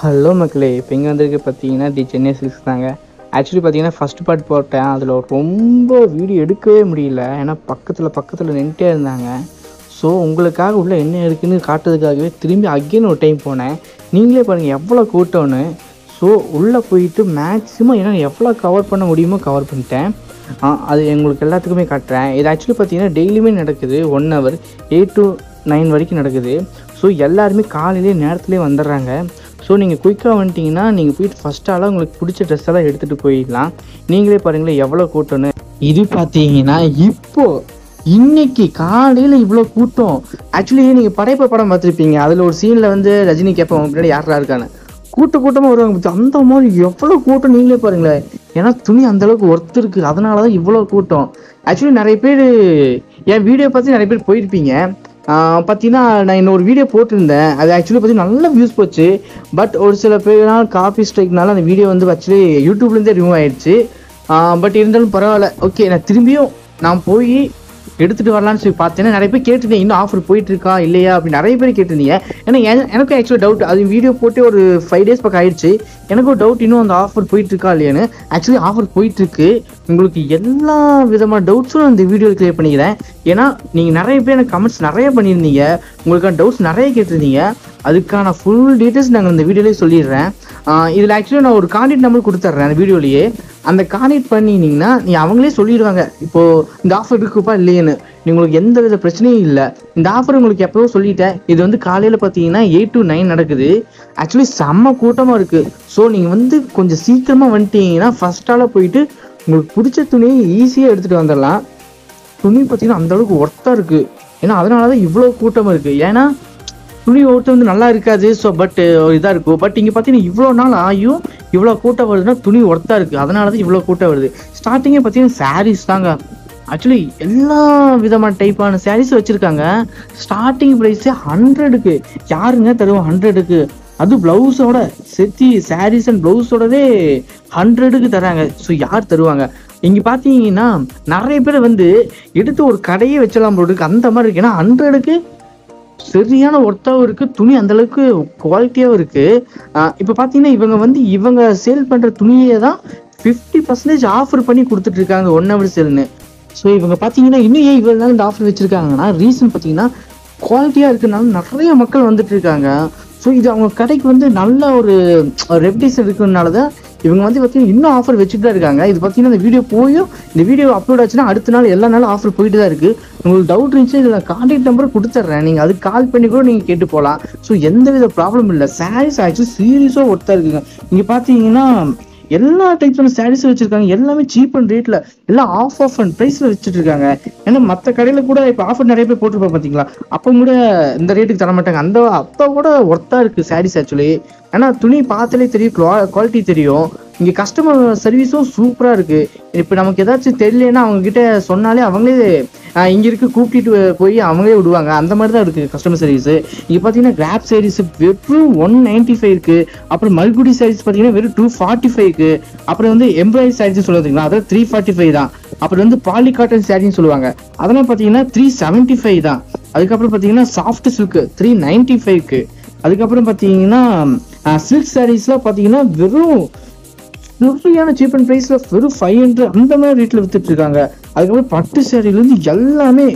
Hello மக்களே, இப்போ எங்கே வந்திருக்கு பார்த்தீங்கன்னா சென்னை சில்க்ஸ் தாங்க. ஆக்சுவலி பார்த்தீங்கன்னா ஃபஸ்ட் பார்ட் போட்டேன். அதில் ரொம்ப வீடியோ எடுக்கவே முடியல, ஏன்னா பக்கத்தில் நின்றுட்டே இருந்தாங்க. ஸோ உங்களுக்காக உள்ளே என்ன இருக்குதுன்னு காட்டுறதுக்காகவே திரும்பி அகெயின் ஒரு டைம் போனேன். நீங்களே பாருங்கள் எவ்வளோ கூட்டம்னு. ஸோ உள்ளே போயிட்டு மேக்ஸிமம் என்னால் எவ்வளோ கவர் பண்ண முடியுமோ கவர் பண்ணிட்டேன். அது எங்களுக்கு எல்லாத்துக்குமே காட்டுறேன். இது ஆக்சுவலி பார்த்தீங்கன்னா டெய்லியுமே நடக்குது. 1 hour 8 to 9 வரைக்கும் நடக்குது. ஸோ எல்லாருமே காலையிலே நேரத்துலேயே வந்துடுறாங்க. ஸோ நீங்கள் குயிக்காக வந்துட்டிங்கன்னா நீங்கள் போயிட்டு ஃபஸ்ட்டால் உங்களுக்கு பிடிச்ச ட்ரெஸ் எல்லாம் எடுத்துகிட்டு போயிடலாம். நீங்களே பாருங்களேன் எவ்வளோ கூட்டம்னு. இது பார்த்தீங்கன்னா இப்போது இன்னைக்கு காலையில் இவ்வளோ கூட்டம். ஆக்சுவலி நீங்கள் படைப்பு படம் பார்த்துருப்பீங்க, அதில் ஒரு சீனில் வந்து ரஜினி கேட்போம் முன்னாடி யாரா இருக்கான்னு கூட்டமாக வருவாங்க. அந்த மாதிரி எவ்வளோ கூட்டம் நீங்களே பாருங்களேன். ஏன்னா துணி அந்தளவுக்கு ஒர்த்து இருக்குது, அதனால தான் இவ்வளோ கூட்டம். ஆக்சுவலி நிறைய பேர் என் வீடியோ பார்த்து நிறைய பேர் போயிருப்பீங்க. பார்த்தீங்கன்னா நான் இன்னொரு வீடியோ போட்டிருந்தேன். அது ஆக்சுவலி பார்த்தீங்கன்னா நல்ல வியூஸ் போச்சு. பட் ஒரு சில பேர்னால் காப்பி ஸ்ட்ரைக்னால அந்த வீடியோ வந்து ஆக்சுவலி யூடியூப்லேருந்தே ரிமூவ் ஆயிடுச்சு. பட் இருந்தாலும் பரவாயில்ல, ஓகே. நான் திரும்பியும் நான் போய் எடுத்துகிட்டு வரலான்னு சொல்லி பார்த்தேன்னா நிறைய பேர் கேட்டிருந்தேன், இன்னும் ஆஃபர் போயிட்டுருக்கா இல்லையா அப்படின்னு நிறைய பேர் கேட்டிருந்தீங்க. ஏன்னா எனக்கும் ஆக்சுவலி டவுட். அது வீடியோ போட்டு ஒரு 5 days பக்கம் ஆயிடுச்சு. எனக்கும் டவுட் இன்னும் அந்த ஆஃபர் போயிட்டுருக்கா இல்லையான்னு. ஆக்சுவலி ஆஃபர் போயிட்டுருக்கு. உங்களுக்கு எல்லா விதமான டவுட்ஸும் இந்த வீடியோவில் கிளியர் பண்ணிக்கிறேன். ஏன்னா நீங்கள் நிறைய பேர் எனக்கு கமெண்ட்ஸ் நிறைய பண்ணியிருந்தீங்க, உங்களுக்கான டவுட்ஸ் நிறைய கேட்டிருந்தீங்க. அதுக்கான ஃபுல் டீட்டெயில்ஸ் நாங்கள் இந்த வீடியோலேயே சொல்லிடுறேன். இதில் ஆக்சுவலி நான் ஒரு கான்டாக்ட் நம்பர் கொடுத்துட்றேன் அந்த வீடியோலேயே. அந்த கான்டாக்ட் பண்ணிங்கன்னா நீ அவங்களே சொல்லிடுவாங்க இப்போது இந்த ஆஃபர் இருக்குப்பா இல்லையேன்னு. உங்களுக்கு எந்த வித பிரச்சனையும் இல்லை. இந்த ஆஃபர் உங்களுக்கு எப்போவோ சொல்லிட்டேன். இது வந்து காலையில் பார்த்தீங்கன்னா 8 to 9 நடக்குது. ஆக்சுவலி செம்ம கூட்டமாக இருக்குது. ஸோ நீங்கள் வந்து கொஞ்சம் சீக்கிரமாக வந்துட்டீங்கன்னா ஃபஸ்ட்டால் போயிட்டு உங்களுக்கு பிடிச்ச துணியை ஈஸியாக எடுத்துகிட்டு வந்துடலாம். துணி பார்த்தீங்கன்னா அந்தளவுக்கு ஒர்த்தாக இருக்குது. ஏன்னா அதனால தான் இவ்வளோ கூட்டமாக இருக்குது. ஏன்னா துணி ஒருத்தர் வந்து நல்லா இருக்காது. ஸோ பட் இதாக இருக்கும். பட் இங்கே பார்த்தீங்கன்னா இவ்வளோ நாள் ஆகியும் இவ்வளோ கூட்டம் வருதுன்னா துணி ஒர்த்தாக இருக்குது, அதனால தான் இவ்வளோ கூட்டம் வருது. ஸ்டார்டிங்கே பார்த்தீங்கன்னா சாரீஸ் தாங்க. ஆக்சுவலி எல்லா விதமான டைப்பான சாரீஸும் வச்சுருக்காங்க. ஸ்டார்டிங் ப்ரைஸே 100க்கு யாருங்க தருவோம் 100க்கு? அது ப்ளவுஸோட சேர்த்து சாரீஸ் அண்ட் ப்ளவுஸோடவே 100க்கு தராங்க. ஸோ யார் தருவாங்க? இங்கே பார்த்தீங்கன்னா நிறைய பேர் வந்து எடுத்து ஒரு கடையே வச்சலாம் போல இருக்கு, அந்த மாதிரி இருக்கு. ஏன்னா 100க்கு சரியான ஒர்த்தாகவும் இருக்குது, துணி அந்தளவுக்கு குவாலிட்டியாகவும் இருக்குது. இப்போ பார்த்தீங்கன்னா இவங்க சேல் பண்ணுற துணியை தான் 50% ஆஃபர் பண்ணி கொடுத்துட்ருக்காங்க 1 hour சேல்னு. ஸோ இவங்க பார்த்தீங்கன்னா இன்னும் ஏன் இவ்வளோ நாள் இந்த ஆஃபர் வச்சுருக்காங்கன்னா ரீசன் பார்த்தீங்கன்னா குவாலிட்டியாக இருக்கிறதுனால நிறைய மக்கள் வந்துட்டு இருக்காங்க. ஸோ இது அவங்க கடைக்கு வந்து நல்ல ஒரு ரெப்யூட்டேஷன் இருக்கிறதுனால தான் இவங்க வந்து பார்த்தீங்கன்னா இன்னும் ஆஃபர் வச்சுட்டு தான் இருக்காங்க. இது பார்த்தீங்கன்னா இந்த வீடியோ அப்லோட் ஆச்சுன்னா அடுத்த நாள் எல்லா நாளும் ஆஃபர் போயிட்டு தான் இருக்குது. உங்களுக்கு டவுட் இருந்துச்சுன்னா இதில் கான்டாக்ட் நம்பர் கொடுத்துட்றேன், நீங்கள் அதுக்கு கால் பண்ணி கூட நீங்கள் கேட்டு போகலாம். ஸோ எந்த வித ப்ராப்ளம் இல்லை. சாரீஸ் ஆக்சுவலி சீரியஸாக ஒர்த்தாக இருக்குங்க. இங்கே பார்த்தீங்கன்னா எல்லா டைப்ஸான சாரீஸும் வச்சுருக்காங்க. எல்லாமே சீப் அண்ட் ரேட்டில் எல்லாம் ஆஃப் அண்ட் ப்ரைஸில் வச்சுட்டு இருக்காங்க. ஏன்னா மற்ற கடையில் கூட இப்போ ஆஃபர் நிறைய பேர் போட்டிருப்பாங்க பார்த்தீங்களா, அப்போ கூட இந்த ரேட்டுக்கு தர மாட்டாங்க. அப்போ கூட ஒர்த்தாக இருக்குது சாரீஸ் ஆக்சுவலி. ஏன்னா துணி பார்த்தாலே தெரியும், குவாலிட்டி தெரியும். இங்கே கஸ்டமர் சர்வீஸும் சூப்பராக இருக்குது. இப்போ நமக்கு ஏதாச்சும் தெரியலன்னா அவங்கக்கிட்ட சொன்னாலே அவங்களே இங்கே இருக்க கூப்பிட்டு போய் அவங்களே விடுவாங்க. அந்த மாதிரி தான் இருக்குது கஸ்டமர் சர்வீஸு. இங்கே பார்த்தீங்கன்னா கிராப் சாரீஸ் வெறும் 195 இருக்குது. அப்புறம் மல்குடி சாரீஸ் பார்த்தீங்கன்னா வெறும் 245 இருக்குது. அப்புறம் வந்து எம்ப்ராய்டரி சாரீஸ் சொல்லுவாங்களா, அதாவது 345 தான். அப்புறம் வந்து பாலி காட்டன் சாரின்னு சொல்லுவாங்க, அதெல்லாம் பார்த்தீங்கன்னா 375 தான். அதுக்கப்புறம் பார்த்தீங்கன்னா சாஃப்ட் சில்க் 395க்கு. அதுக்கப்புறம் பார்த்தீங்கன்னா சில்க் சாரீஸ்லாம் பார்த்தீங்கன்னா வெறும் நிறையான சீப் அண்ட் ப்ரைஸில் வெறும் 500 அந்த மாதிரி ரேட்டில் வித்துட்டு இருக்காங்க. அதுக்கப்புறம் பட்டு சேரீலேருந்து எல்லாமே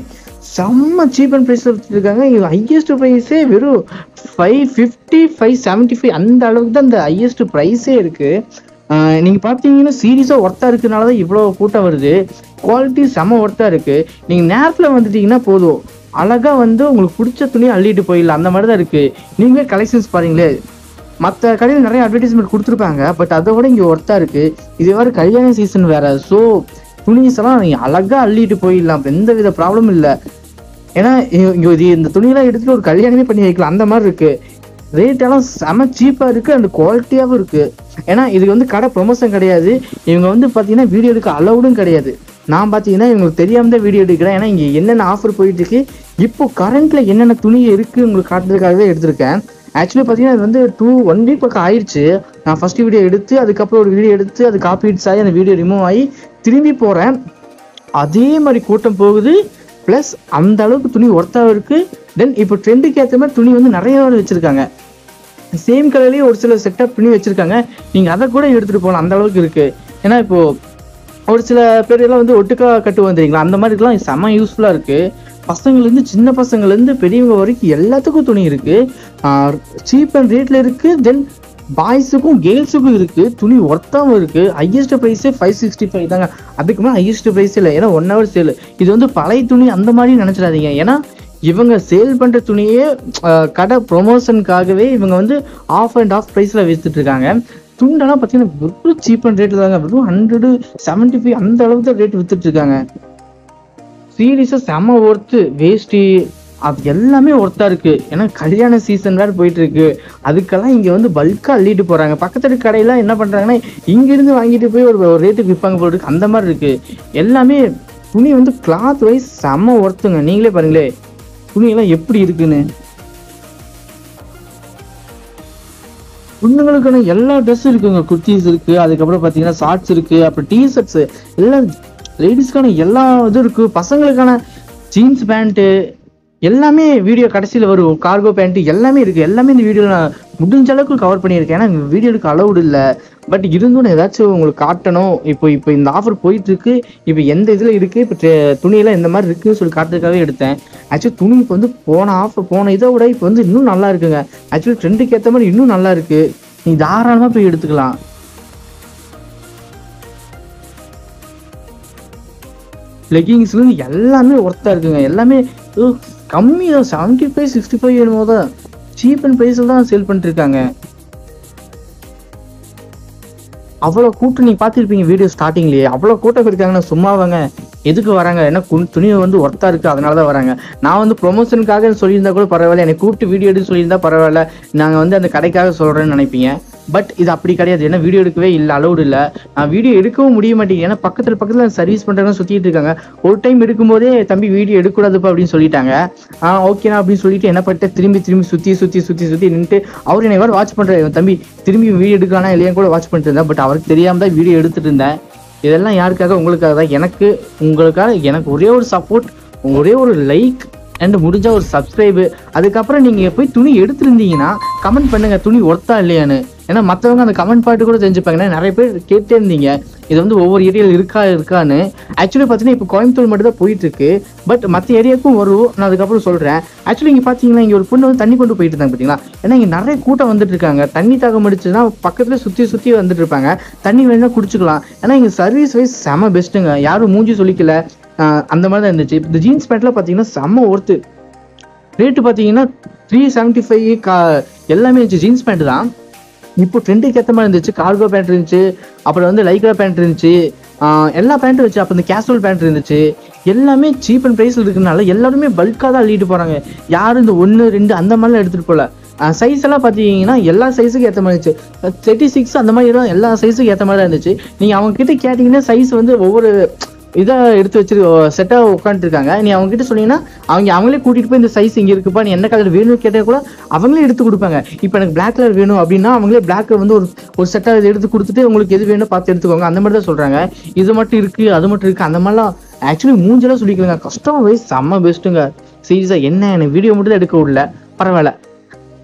செம்ம சீப் அண்ட் ப்ரைஸில் வித்துட்டு இருக்காங்க. இது ஹையஸ்ட் ப்ரைஸே வெறும் 550 575 அந்த அளவுக்கு தான் இந்த ஹையஸ்ட் ப்ரைஸே இருக்குது. நீங்கள் பார்த்தீங்கன்னா சீரியஸாக ஒர்த்தாக இருக்கிறதுனால தான் இவ்வளோ கூட்டம் வருது. குவாலிட்டி செம்ம ஒர்த்தாக இருக்குது. நீங்கள் நேரத்தில் வந்துட்டீங்கன்னா போதும், அழகாக வந்து உங்களுக்கு பிடிச்ச துணியை அள்ளிட்டு போயிடலாம். அந்த மாதிரி தான் இருக்குது. நீங்களே கலெக்ஷன்ஸ் பாருங்களே. மற்ற கடையில் நிறைய அட்வர்டைஸ்மெண்ட் கொடுத்துருப்பாங்க, பட் அதை விட இங்கே ஒர்த்தாக இருக்குது. இது வேறு கல்யாண சீசன் வேறு. ஸோ துணிஸ் எல்லாம் நீங்கள் அழகாக அள்ளிட்டு போயிடலாம், எந்த வித ப்ராப்ளமும் இல்லை. ஏன்னா இங்கே இந்த துணியெல்லாம் எடுத்துகிட்டு ஒரு கல்யாணமே பண்ணி வைக்கலாம், அந்த மாதிரி இருக்குது. ரேட்டெல்லாம் செம சீப்பாக இருக்குது அண்ட் குவாலிட்டியாகவும் இருக்குது. ஏன்னா இது வந்து கடை ப்ரொமோஷன் கிடையாது. இவங்க வந்து பார்த்தீங்கன்னா வீடியோ எடுக்க அலௌடும் கிடையாது. நான் பார்த்தீங்கன்னா இவங்களுக்கு தெரியாமல் தான் வீடியோ எடுக்கிறேன். ஏன்னா இங்கே என்னென்ன ஆஃபர் போயிட்டுருக்கு, இப்போ கரண்ட்டில் என்னென்ன துணி இருக்குது உங்களுக்கு காட்டுறதுக்காகவே எடுத்திருக்கேன். ஆக்சுவலி பார்த்தீங்கன்னா இது வந்து 1 week பக்கம் ஆயிடுச்சு. நான் ஃபஸ்ட்டு வீடியோ எடுத்து அதுக்கப்புறம் ஒரு வீடியோ எடுத்து அது காப்பீட்ஸ் ஆகி அந்த வீடியோ ரிமூவ் ஆகி திரும்பி போகிறேன். அதே மாதிரி கூட்டம் போகுது. ப்ளஸ் அந்த அளவுக்கு துணி ஒர்த்தாக இருக்குது. தென் இப்போ ட்ரெண்டுக்கு ஏற்ற மாதிரி துணி வந்து நிறைய வச்சுருக்காங்க. சேம் கலர்லேயே ஒரு சில செட்டப் பண்ணி வச்சுருக்காங்க. நீங்கள் அதை கூட எடுத்துகிட்டு போகலாம், அந்த அளவுக்கு இருக்குது. ஏன்னா இப்போது ஒரு சில பேர் எல்லாம் வந்து ஒட்டுக்கா கட்டு வந்துறீங்களா, அந்த மாதிரிலாம் செம்ம யூஸ்ஃபுல்லாக இருக்குது. பசங்கள்லேருந்து சின்ன பசங்கள்லேருந்து பெரியவங்க வரைக்கும் எல்லாத்துக்கும் துணி இருக்குது. சீப் அண்ட் ரேட்டில் இருக்குது. தென் பாய்ஸுக்கும் கேர்ள்ஸுக்கும் இருக்குது. துணி ஒர்த்தாகவும் இருக்குது. ஹையஸ்ட் ப்ரைஸே 565 தாங்க. அதுக்கு மேலே ஹையஸ்ட் ப்ரைஸ் இல்லை. ஏன்னா 1 hour சேல். இது வந்து பழைய துணி அந்த மாதிரி நினச்சிடாதீங்க. ஏன்னா இவங்க சேல் பண்ணுற துணியே கடை ப்ரொமோஷனுக்காகவே இவங்க வந்து ஆஃப் அண்ட் ஆஃப் ப்ரைஸில் விற்றுட்டு இருக்காங்க. துண்டெல்லாம் பார்த்தீங்கன்னா வெறும் சீப் அண்ட் ரேட்டில் தாங்க. வெறும் 175 அந்த அளவுக்கு தான் ரேட் விற்றுட்டு இருக்காங்க. சீரியஸாக செம்ம ஒர்த்து. வேஷ்டி அது எல்லாமே ஒர்த்தா இருக்கு. ஏன்னா கல்யாண சீசன் வேறு போயிட்டு இருக்கு. அதுக்கெல்லாம் இங்கே வந்து பல்காக அள்ளிட்டு போகிறாங்க. பக்கத்து கடையெல்லாம் என்ன பண்ணுறாங்கன்னா இங்கேருந்து வாங்கிட்டு போய் ஒரு ரேட்டுக்கு விற்பாங்க போல இருக்கு. அந்த மாதிரி இருக்கு. எல்லாமே துணி வந்து கிளாத் வைஸ் செம்ம ஒர்த்துங்க. நீங்களே பாருங்களே துணியெல்லாம் எப்படி இருக்குன்னு. பொண்ணுங்களுக்கான எல்லா ட்ரெஸ்ஸும் இருக்குங்க. குர்த்திஸ் இருக்கு, அதுக்கப்புறம் பார்த்தீங்கன்னா ஷார்ட்ஸ் இருக்கு, அப்புறம் டிஷர்ட்ஸ் எல்லாம் லேடிஸ்க்கான எல்லா இதுவும் இருக்கு. பசங்களுக்கான ஜீன்ஸ் பேண்ட்டு எல்லாமே வீடியோ கடைசியில் வரும். கார்கோ பேண்ட் எல்லாமே இருக்கு. எல்லாமே இந்த வீடியோவில் நான் முடிஞ்ச அளவுக்கு கவர் பண்ணியிருக்கேன். ஏன்னா வீடியோ எடுக்க அலவுட் இல்லை. பட் இருந்தும் ஏதாச்சும் உங்களுக்கு காட்டணும். இப்போ இந்த ஆஃபர் போயிட்டு இருக்கு. இப்போ எந்த இதில் இருக்கு, இப்போ துணியெல்லாம் இந்த மாதிரி இருக்குன்னு சொல்லி காட்டுறதுக்காகவே எடுத்தேன். ஆக்சுவலி துணி இப்போ வந்து போன இதை விட இப்போ வந்து இன்னும் நல்லா இருக்குங்க. ஆக்சுவலி ட்ரெண்டுக்கு ஏற்ற மாதிரி இன்னும் நல்லா இருக்கு. நீ தாராளமாக போய் எடுத்துக்கலாம். லெகிங்ஸ்லேருந்து எல்லாமே ஒர்த்தாக இருக்குங்க. எல்லாமே கம்மி தான். 75 65 என்னமோ தான். சீப் அண்ட் ப்ரைஸில் தான் சேல் பண்ணிட்டு இருக்காங்க. அவ்வளோ கூட்டம் நீங்கள் பார்த்துருப்பீங்க வீடியோ ஸ்டார்டிங்லேயே. அவ்வளோ கூட்டம் இருக்காங்கன்னா சும்மாவாங்க. எதுக்கு வராங்க? ஏன்னா துணி வந்து ஒர்த்தாக இருக்குது, அதனால தான் வராங்க. நான் வந்து ப்ரொமோஷனுக்காக சொல்லியிருந்தா கூட பரவாயில்ல, என்னை கூப்பிட்டு வீடியோ எடுத்து சொல்லியிருந்தா பரவாயில்ல, நாங்கள் வந்து அந்த கடைக்காக சொல்கிறேன்னு நினைப்பீங்க. பட் இது அப்படி கிடையாது. ஏன்னா வீடியோ எடுக்கவே இல்லை, அலௌடு இல்லை. வீடியோ எடுக்கவும் முடிய மாட்டேங்குது. ஏன்னா பக்கத்தில் சர்வீஸ் பண்ணுறவங்க சுற்றிட்டு இருக்காங்க. ஒரு டைம் எடுக்கும்போதே தம்பி வீடியோ எடுக்கக்கூடாதுப்பா அப்படின்னு சொல்லிட்டாங்க. ஓகேண்ணா அப்படின்னு சொல்லிட்டு என்ன பண்ணிட்டு திரும்பி சுற்றி நின்றுட்டு அவர் என்னை வாட்ச் பண்ணுறாரு. தம்பி திரும்பி வீடியோ எடுக்கலாம்னா இல்லையான்னு கூட வாட்ச் பண்ணிட்டு இருந்தேன். பட் அவருக்கு தெரியாமல் தான் வீடியோ எடுத்துகிட்டு இருந்தேன். இதெல்லாம் யாருக்காக? உங்களுக்காக தான். உங்களுக்காக எனக்கு ஒரே ஒரு சப்போர்ட், ஒரே ஒரு லைக் அண்ட் முடிஞ்ச ஒரு சப்ஸ்கிரைபு. அதுக்கப்புறம் நீங்கள் போய் துணி எடுத்துருந்தீங்கன்னா கமெண்ட் பண்ணுங்கள் துணி ஒர்த்தா இல்லையான்னு. ஏன்னா மற்றவங்க அந்த கமெண்ட் பாட்டு கூட தெரிஞ்சுப்பாங்க. ஏன்னா நிறைய பேர் கேட்டே இருந்தீங்க இது வந்து ஒவ்வொரு ஏரியாவில் இருக்கான்னு. ஆக்சுவலி பார்த்தீங்கன்னா இப்போ கோயம்புத்தூர் மட்டும் தான் போயிட்டு இருக்கு. பட் மற்ற ஏரியாவுக்கும் வரும், நான் அதுக்கப்புறம் சொல்கிறேன். ஆக்சுவலி இங்கே பார்த்தீங்கன்னா இங்கே ஒரு பொண்ணு வந்து தண்ணி கொண்டு போயிட்டு இருந்தாங்க பார்த்தீங்களா. ஏன்னா இங்கே நிறைய கூட்டம் வந்துட்டு இருக்காங்க. தண்ணி தாகம் அடிச்சுன்னா பக்கத்தில் சுற்றி வந்துட்டு இருப்பாங்க. தண்ணி வேணும்னா குடிச்சுக்கலாம். ஏன்னா இங்கே சர்வீஸ் வைஸ் செம்ம பெஸ்ட்டுங்க. யாரும் மூஞ்சி சொல்லிக்கல, அந்த மாதிரி தான் இருந்துச்சு. இந்த ஜீன்ஸ் பேண்ட்லாம் பார்த்தீங்கன்னா செம்ம ஒர்த்து. ரேட்டு பார்த்தீங்கன்னா 375 எல்லாமே இருந்துச்சு. ஜீன்ஸ் பேண்ட்டு தான். இப்போ ட்ரெண்டுக்கு ஏற்ற மாதிரி இருந்துச்சு. கார்கோ பேண்ட் இருந்துச்சு, அப்புறம் வந்து லைக்ரா பேண்ட் இருந்துச்சு, எல்லா பேண்ட்டும் இருந்துச்சு. அப்போ இந்த கேஷுவல் பேண்ட் இருந்துச்சு. எல்லாமே சீப் அண்ட் ப்ரைஸில் இருக்குனால எல்லாருமே பல்காக தான் அள்ளிட்டு போகிறாங்க. யாரும் இந்த 1 2 அந்த மாதிரிலாம் எடுத்துகிட்டு போகல. சைஸ் எல்லாம் பார்த்தீங்கன்னா எல்லா சைஸுக்கும் ஏற்ற மாதிரி இருந்துச்சு. 36 அந்த மாதிரி எல்லாம் எல்லா சைஸுக்கும் ஏற்ற மாதிரி தான் இருந்துச்சு. நீங்கள் அவங்க கிட்ட கேட்டிங்கன்னா சைஸ் வந்து ஒவ்வொரு இதாக எடுத்து வச்சு செட்டாக உட்காந்துருக்காங்க. நீ அவங்க கிட்ட சொன்னீங்கன்னா அவங்களே கூட்டிகிட்டு போய் இந்த சைஸ் இங்கே இருக்குப்பா, நீ என்ன கலர் வேணும்னு கேட்டால் கூட அவங்களே எடுத்து கொடுப்பாங்க. இப்போ எனக்கு பிளாக் கலர் வேணும் அப்படின்னா அவங்களே பிளாக் வந்து ஒரு செட்டாக எடுத்து கொடுத்துட்டு உங்களுக்கு எது வேணும் பார்த்து எடுத்துக்கோங்க, அந்த மாதிரி தான் சொல்கிறாங்க. இது மட்டும் இருக்குது, அது மட்டும் இருக்குது, அந்த மாதிரிலாம் ஆக்சுவலி மூஞ்செல்லாம் சொல்லிக்கலாங்க. கஸ்டமர் வைஸ் செம்ம பெஸ்ட்டுங்க. சீரியஸாக என்ன எனக்கு வீடியோ மட்டும் தான் எடுக்க விடல, பரவாயில்ல.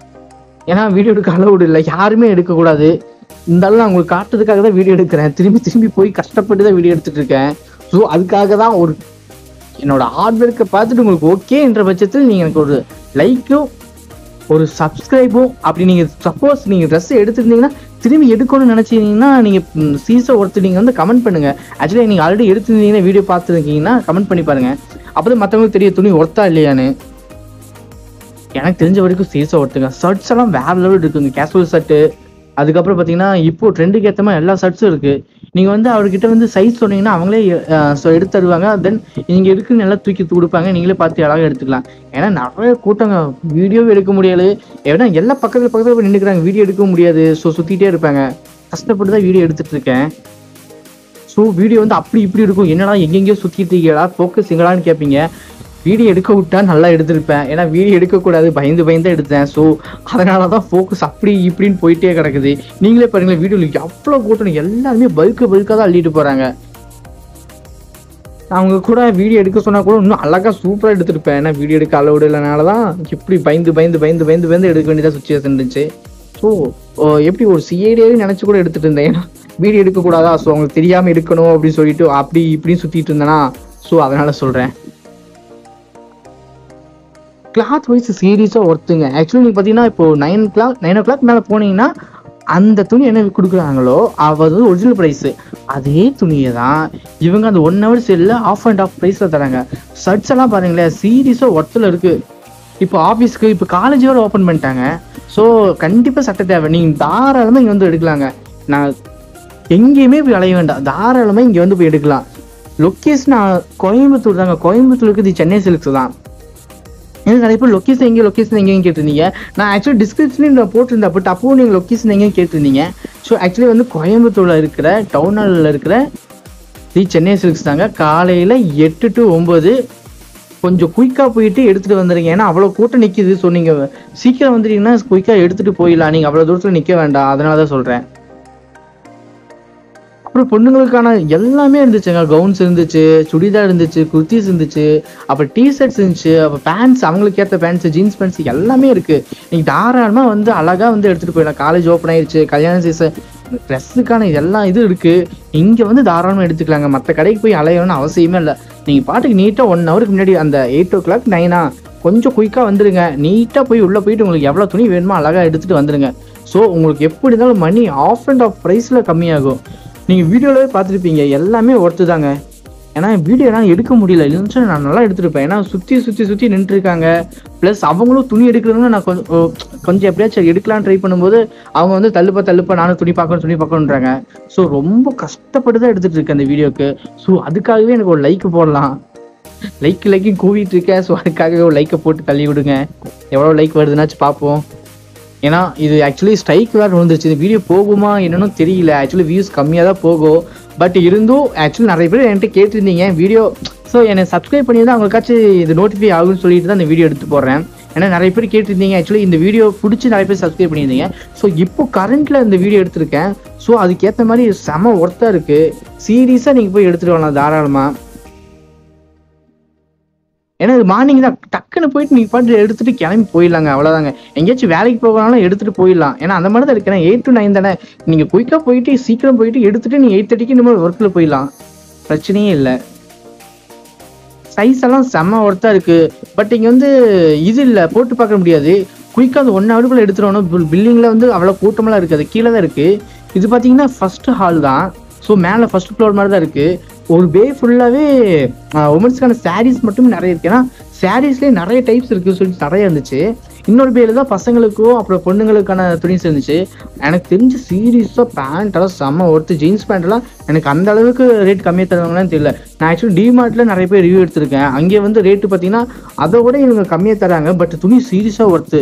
ஏன்னா வீடியோ எடுக்க அலவுட் இல்லை, யாருமே எடுக்கக்கூடாது. இருந்தாலும் நான் உங்களுக்கு காட்டுறதுக்காக தான் வீடியோ எடுக்கிறேன். திரும்பி போய் கஷ்டப்பட்டு தான் வீடியோ எடுத்துகிட்டு இருக்கேன். ஸோ அதுக்காக தான் என்னோட ஹார்ட் ஒர்க்கை பார்த்துட்டு உங்களுக்கு ஓகேன்ற பட்சத்தில் நீங்கள் எனக்கு ஒரு லைக்கும் ஒரு சப்ஸ்கிரைபும் அப்படி நீங்கள் சப்போஸ் நீங்கள் ட்ரெஸ்ஸை எடுத்துருந்தீங்கன்னா திரும்பி எடுக்கணும்னு நினச்சிங்கன்னா நீங்கள் சீஸை ஒருத்தர் நீங்கள் வந்து கமெண்ட் பண்ணுங்கள். ஆக்சுவலி நீங்கள் ஆல்ரெடி எடுத்துருந்தீங்கன்னா வீடியோ பார்த்துருக்கீங்கன்னா கமெண்ட் பண்ணி பாருங்கள். அப்போ தான் மற்றவங்களுக்கு தெரிய துணி ஒர்த்தா இல்லையான்னு. எனக்கு தெரிஞ்ச வரைக்கும் சீஸை ஒருத்துங்க. ஷர்ட்ஸ் எல்லாம் வேறு லெவல் இருக்குங்க. கேஷுவல் ஷர்ட்டு, அதுக்கப்புறம் பார்த்தீங்கன்னா இப்போ ட்ரெண்டுக்கு ஏற்ற மாதிரி எல்லா ஷர்ட்ஸும் இருக்குது. நீங்கள் வந்து அவர்கிட்ட வந்து சைஸ் சொன்னீங்கன்னா அவங்களே எடுத்து தருவாங்க. தென் நீங்கள் எடுக்குன்னு நல்லா தூக்கி கொடுப்பாங்க. நீங்களே பார்த்து அழகாக எடுத்துக்கலாம். ஏன்னா நிறைய கூட்டங்க, வீடியோவே எடுக்க முடியாது. ஏன்னா எல்லா பக்கத்தில் போய் நின்றுக்கிறாங்க, வீடியோ எடுக்க முடியாது. ஸோ சுற்றிட்டே இருப்பாங்க. கஷ்டப்பட்டு தான் வீடியோ எடுத்துகிட்டு இருக்கேன். ஸோ வீடியோ வந்து அப்படி இப்படி இருக்கும். என்னடா எங்கெங்கேயோ சுற்றிட்டு இருக்கீங்களா, ஃபோக்கஸிங்களான்னு கேட்பீங்க. வீடியோ எடுக்க விட்டா நல்லா எடுத்திருப்பேன். ஏன்னா வீடியோ எடுக்கக்கூடாது, பயந்து எடுத்தேன். ஸோ அதனால தான் ஃபோக்கஸ் அப்படி இப்படின்னு போயிட்டே கிடக்குது. நீங்களே பாருங்களேன், வீடியோவில் எவ்வளோ கூட்டணும், எல்லாருமே பல்காக தான் அள்ளிட்டு போகிறாங்க. அவங்க கூட வீடியோ எடுக்க சொன்னால் கூட இன்னும் அழகாக சூப்பராக எடுத்துருப்பேன். ஏன்னா வீடியோ எடுக்க அலவுட் இல்லைனால தான் இப்படி பயந்து எடுக்க வேண்டியதாக சுச்சுவேஷன் இருந்துச்சு. ஸோ எப்படி ஒரு சிஐடியாவே நினச்சி கூட எடுத்துகிட்டு இருந்தேன். ஏன்னா வீடியோ எடுக்கக்கூடாதா, ஸோ அவங்களுக்கு தெரியாமல் எடுக்கணும் அப்படின்னு சொல்லிட்டு அப்படி இப்படின்னு சுற்றிட்டு இருந்தேன்னா, ஸோ அதனால் சொல்கிறேன். கிளாத் வைஸ் சீரியஸாக ஒர்த்துங்க. ஆக்சுவலி நீங்கள் பார்த்தீங்கன்னா இப்போ 9 o'clock மேலே போனீங்கன்னா அந்த துணி என்ன கொடுக்குறாங்களோ அது ஒரிஜினல் ப்ரைஸு. அதே துணியை தான் இவங்க அந்த 1 hour சேலில் ஆஃப் அண்ட் ஆஃப் ப்ரைஸில் தராங்க. ஷர்ட்ஸ் எல்லாம் பாருங்களேன், சீரியஸாக ஒர்த்தில் இருக்குது. இப்போ ஆஃபீஸ்க்கு இப்போ காலேஜ் வேறு ஓப்பன் பண்ணிட்டாங்க. ஸோ கண்டிப்பாக சட்டை தேவை. நீங்கள் தாராளமாக இங்கே வந்து எடுக்கலாங்க. நான் எங்கேயுமே போய் அலைய வேண்டாம், தாராளமாக இங்கே வந்து போய் எடுக்கலாம். லொக்கேஷன் கோயம்புத்தூர் தாங்க. கோயம்புத்தூர் இருக்குது சென்னை சில்க்ஸ் தான். எனக்கு நிறைய பேர் லொக்கேஷன் எங்கேயும் கேட்டிருந்தீங்க. நான் ஆக்சுவலி டிஸ்கிரிப்ஷன்லேயும் நான் போட்டிருந்தேன், பட் அப்போவும் நீங்கள் லொக்கேஷன் எங்கேயும் கேட்டிருந்தீங்க. ஸோ ஆக்சுவலி வந்து கோயம்புத்தூரில் இருக்கிற டவுன் ஹாலில் இருக்கிற சென்னை சில்க்ஸ் தாங்க. காலையில் 8 to 9 கொஞ்சம் குயிக்காக போயிட்டு எடுத்துகிட்டு வந்துடுங்க. ஏன்னா அவ்வளோ கூட்டம் நிற்கிது. ஸோ நீங்கள் சீக்கிரம் வந்துட்டீங்கன்னா குயிக்காக எடுத்துகிட்டு போயிடலாம். நீங்கள் அவ்வளோ தூரத்தில் நிற்க வேண்டாம், அதனால தான் சொல்கிறேன். அப்புறம் பொண்ணுங்களுக்கான எல்லாமே இருந்துச்சுங்க. கவுன்ஸ் இருந்துச்சு, சுடிதார் இருந்துச்சு, குர்த்திஸ் இருந்துச்சு, அப்புறம் டிஷர்ட்ஸ் இருந்துச்சு, அப்புறம் பேண்ட்ஸ், அவங்களுக்கு ஏற்ற பேண்ட்ஸ், ஜீன்ஸ் பேண்ட்ஸ் எல்லாமே இருக்குது. நீங்கள் தாராளமாக வந்து அழகாக வந்து எடுத்துகிட்டு போயிடலாம். காலேஜ் ஓப்பன் ஆயிடுச்சு, கல்யாண சீசன், ட்ரெஸ்ஸுக்கான எல்லாம் இது இருக்குது. இங்கே வந்து தாராளமாக எடுத்துக்கலாங்க. மற்ற கடைக்கு போய் அலையணும்னு அவசியமே இல்லை. நீங்கள் பாட்டுக்கு நீட்டாக 1 hour முன்னாடி அந்த 8 o'clock 9 கொஞ்சம் குயிக்காக வந்துடுங்க. நீட்டாக போய் உள்ளே போயிட்டு உங்களுக்கு எவ்வளோ துணி வேணுமோ அழகாக எடுத்துகிட்டு வந்துடுங்க. ஸோ உங்களுக்கு எப்படி இருந்தாலும் மணி ஆஃப் அண்ட் ஆஃப் ப்ரைஸில் கம்மியாகும். நீங்கள் வீடியோவிலே பார்த்துருப்பீங்க, எல்லாமே ஒர்த்து தாங்க. ஏன்னா வீடியோ என்னால் எடுக்க முடியல, இல்லைன்னு நான் நல்லா எடுத்துருப்பேன். ஏன்னா சுற்றி நின்றுருக்காங்க. ப்ளஸ் அவங்களும் துணி எடுக்கிறவங்க நான் கொஞ்சம் எப்படியாச்சும் எடுக்கலான்னு ட்ரை பண்ணும்போது அவங்க வந்து தள்ளுப்பா நானும் துணி பார்க்கணுன்றாங்க. ஸோ ரொம்ப கஷ்டப்பட்டு தான் எடுத்துகிட்டு இருக்கேன் அந்த வீடியோக்கு. ஸோ அதுக்காகவே எனக்கு ஒரு லைக் போடலாம், லைக்கும் கூவிட்டு இருக்கேன். ஸோ அதுக்காகவே ஒரு லைக்கை போட்டு தள்ளி விடுங்க. எவ்வளோ லைக் வருதுன்னாச்சும் பார்ப்போம். ஏன்னா இது ஆக்சுவலி ஸ்ட்ரைக் வேறு வந்துருச்சு. இந்த வீடியோ போகுமா என்னன்னு தெரியல. ஆக்சுவலி வியூஸ் கம்மியாக தான் போகும். பட் இருந்தும் ஆக்சுவலி நிறைய பேர் என்கிட்ட கேட்டிருந்தீங்க வீடியோ. ஸோ என்னை சப்ஸ்கிரைப் பண்ணியிருந்தா அவங்களுக்காச்சும் இது நோட்டிஃபை ஆகும்னு சொல்லிட்டு தான் இந்த வீடியோ எடுத்து போடுறேன். ஏன்னா நிறைய பேர் கேட்டிருந்தீங்க. ஆக்சுவலி இந்த வீடியோ பிடிச்சி நிறைய பேர் சப்ஸ்கிரைப் பண்ணியிருந்தீங்க. ஸோ இப்போ கரண்ட்டில் இந்த வீடியோ எடுத்திருக்கேன். ஸோ அதுக்கேற்ற மாதிரி செம ஒர்த்தாக இருக்குது. சீரியஸாக நீங்கள் போய் எடுத்துகிட்டு வரலாம் தாராளமாக. ஏன்னா இது மார்னிங் தான், டக்குன்னு போயிட்டு நீங்கள் பாட்டு எடுத்துகிட்டு கிளம்பி போயிடலாங்க. அவ்வளோதாங்க. எங்கேயாச்சும் வேலைக்கு போகனாலும் எடுத்துகிட்டு போயிடலாம். ஏன்னா அந்த மாதிரி தான் இருக்கு. 8 to 9 தானே. நீங்கள் குயிக்காக போயிட்டு சீக்கிரம் போயிட்டு எடுத்துகிட்டு நீங்கள் 8:30 இந்த மாதிரி ஒர்க்கில் போயிடலாம், பிரச்சனையே இல்லை. சைஸ் எல்லாம் செம்ம ஒர்த்தாக இருக்குது. பட் இங்கே வந்து இது இல்லை, போட்டு பார்க்க முடியாது. குயிக்காக அந்த 1 hour எடுத்துகிட்டு பில்டிங்கில் வந்து அவ்வளோ கூட்டமெல்லாம் இருக்காது, கீழே தான் இருக்குது. இது பார்த்தீங்கன்னா ஃபஸ்ட்டு ஹால் தான். ஸோ மேலே ஃபஸ்ட் ஃப்ளோர் மாதிரி தான் இருக்குது. ஒரு பே ஃபுல்லாகவே உமன்ஸ்க்கான சாரீஸ் மட்டும் நிறைய இருக்குது. ஏன்னா சாரீஸ்லேயே நிறைய டைப்ஸ் இருக்குது சொல்லிட்டு நிறைய இருந்துச்சு. இன்னொரு பேரில் தான் பசங்களுக்கும் அப்புறம் பொண்ணுங்களுக்கான துணிஸ் இருந்துச்சு. எனக்கு தெரிஞ்ச சீரியஸாக பேண்ட்டெல்லாம் செம்ம ஒர்த்து. ஜீன்ஸ் பேண்ட்டெல்லாம் எனக்கு அந்த அளவுக்கு ரேட் கம்மியாக தருவாங்களான்னு தெரியல. நான் ஆக்சுவலி டிமார்ட்டில் நிறைய பேர் ரிவ்யூ எடுத்திருக்கேன். அங்கே வந்து ரேட்டு பார்த்தீங்கன்னா அதை விட இவங்க கம்மியாக தராங்க. பட் துணி சீரியஸாக ஒர்த்து.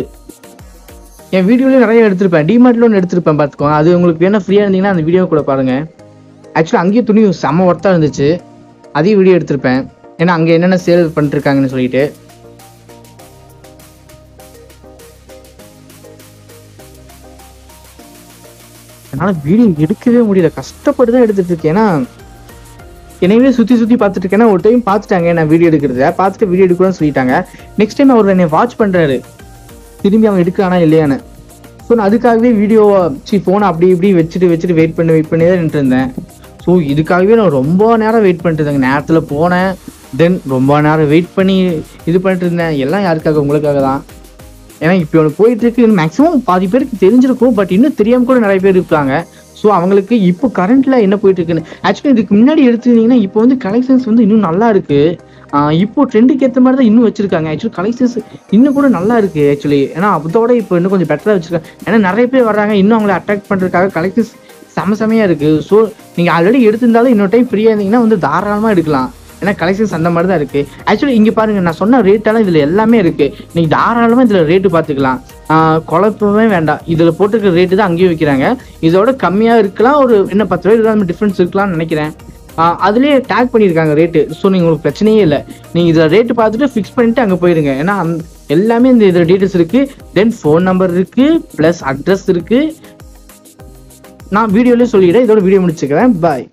என் வீடியோலேயே நிறைய எடுத்திருப்பேன், டிமார்ட்டில் ஒன்று எடுத்திருப்பேன் பார்த்துக்கோங்க. அது உங்களுக்கு வேணால் ஃப்ரீயாக இருந்தீங்கன்னா அந்த வீடியோ கூட பாருங்கள். ஆக்சுவலி அங்கேயும் துணி செம்ம ஒர்த்தாக இருந்துச்சு, அதையும் வீடியோ எடுத்திருப்பேன். ஏன்னா அங்கே என்னென்ன சேல் பண்ணிருக்காங்கன்னு சொல்லிட்டு. என்னால் வீடியோ எடுக்கவே முடியல, கஷ்டப்பட்டு தான் எடுத்துட்டு இருக்கேன். ஏன்னா என்னையே சுற்றி பார்த்துட்டு இருக்கேன்னா ஒரு டைம் பார்த்துட்டாங்க நான் வீடியோ எடுக்கிறத, பார்த்துட்டு வீடியோ எடுக்கணும்னு சொல்லிட்டாங்க. நெக்ஸ்ட் டைம் அவர் என்னை வாட்ச் பண்ணுறாரு, திரும்பி அவன் எடுக்கிறானா இல்லையான்னு. ஸோ நான் அதுக்காகவே வீடியோ ஃபோனை அப்படி இப்படி வச்சுட்டு வெயிட் பண்ணி தான் நின்றுட்டு இருந்தேன். ஸோ இதுக்காகவே நான் ரொம்ப நேரம் வெயிட் பண்ணிட்டு இருந்தேங்க. நேரத்தில் போனேன், தென் ரொம்ப நேரம் வெயிட் பண்ணி இது பண்ணிட்டு இருந்தேன். எல்லாம் யாருக்காக? உங்களுக்காக தான். ஏன்னா இப்போ ஒன்று போயிட்டுருக்கு. மேக்ஸிமம் பாதி பேருக்கு தெரிஞ்சிருக்கும், பட் இன்னும் தெரியாமல் கூட நிறைய பேர் இருக்காங்க. ஸோ அவங்களுக்கு இப்போ கரண்ட்டில் என்ன போயிட்டுருக்குன்னு ஆக்சுவலி இதுக்கு முன்னாடி எடுத்துருந்தீங்கன்னா இப்போ வந்து கலெக்ஷன்ஸ் வந்து இன்னும் நல்லா இருக்குது. இப்போ ட்ரெண்டுக்கு ஏற்ற மாதிரி தான் இன்னும் வச்சுருக்காங்க. ஆக்சுவலி கலெக்ஷன்ஸ் இன்னும் கூட நல்லா இருக்குது ஆக்சுவலி. ஏன்னா அதோட இப்போ இன்னும் கொஞ்சம் பெட்டராக வச்சுருக்காங்க. ஏன்னா நிறைய பேர் வர்றாங்க, இன்னும் அவங்களை அட்ராக்ட் பண்ணுறதுக்காக கலெக்ஷன்ஸ் செமையாக இருக்குது. ஸோ நீங்கள் ஆல்ரெடி எடுத்திருந்தாலும் இன்னொரு டைம் ஃப்ரீயாக இருந்தீங்கன்னா வந்து தாராளமாக எடுக்கலாம். ஏன்னா கலெக்ஷன்ஸ் அந்த மாதிரி தான் இருக்குது. ஆக்சுவலி இங்கே பாருங்கள், நான் சொன்ன ரேட்டெல்லாம் இதில் எல்லாமே இருக்குது. நீங்கள் தாராளமாக இதில் ரேட்டு பார்த்துக்கலாம், குழப்பமே வேண்டாம். இதில் போட்டுருக்க ரேட்டு தான் அங்கேயும் வைக்கிறாங்க. இதோட கம்மியாக இருக்கலாம், ஒரு என்ன 10 ரூபாய் இருக்காது டிஃப்ரென்ஸ் இருக்கலாம்னு நினைக்கிறேன். அதுலேயே டேக் பண்ணியிருக்காங்க ரேட்டு. ஸோ நீங்கள் உங்களுக்கு பிரச்சனையே இல்லை, நீங்கள் இதில் ரேட்டு பார்த்துட்டு ஃபிக்ஸ் பண்ணிவிட்டு அங்கே போயிடுங்க. ஏன்னா எல்லாமே இந்த இதில் டீட்டெயில்ஸ் இருக்குது. தென் ஃபோன் நம்பர் இருக்குது, ப்ளஸ் அட்ரஸ் இருக்குது. நான் வீடியோலேயே சொல்லிடுறேன். இதோட வீடியோ முடிச்சுக்கிறேன். பாய்.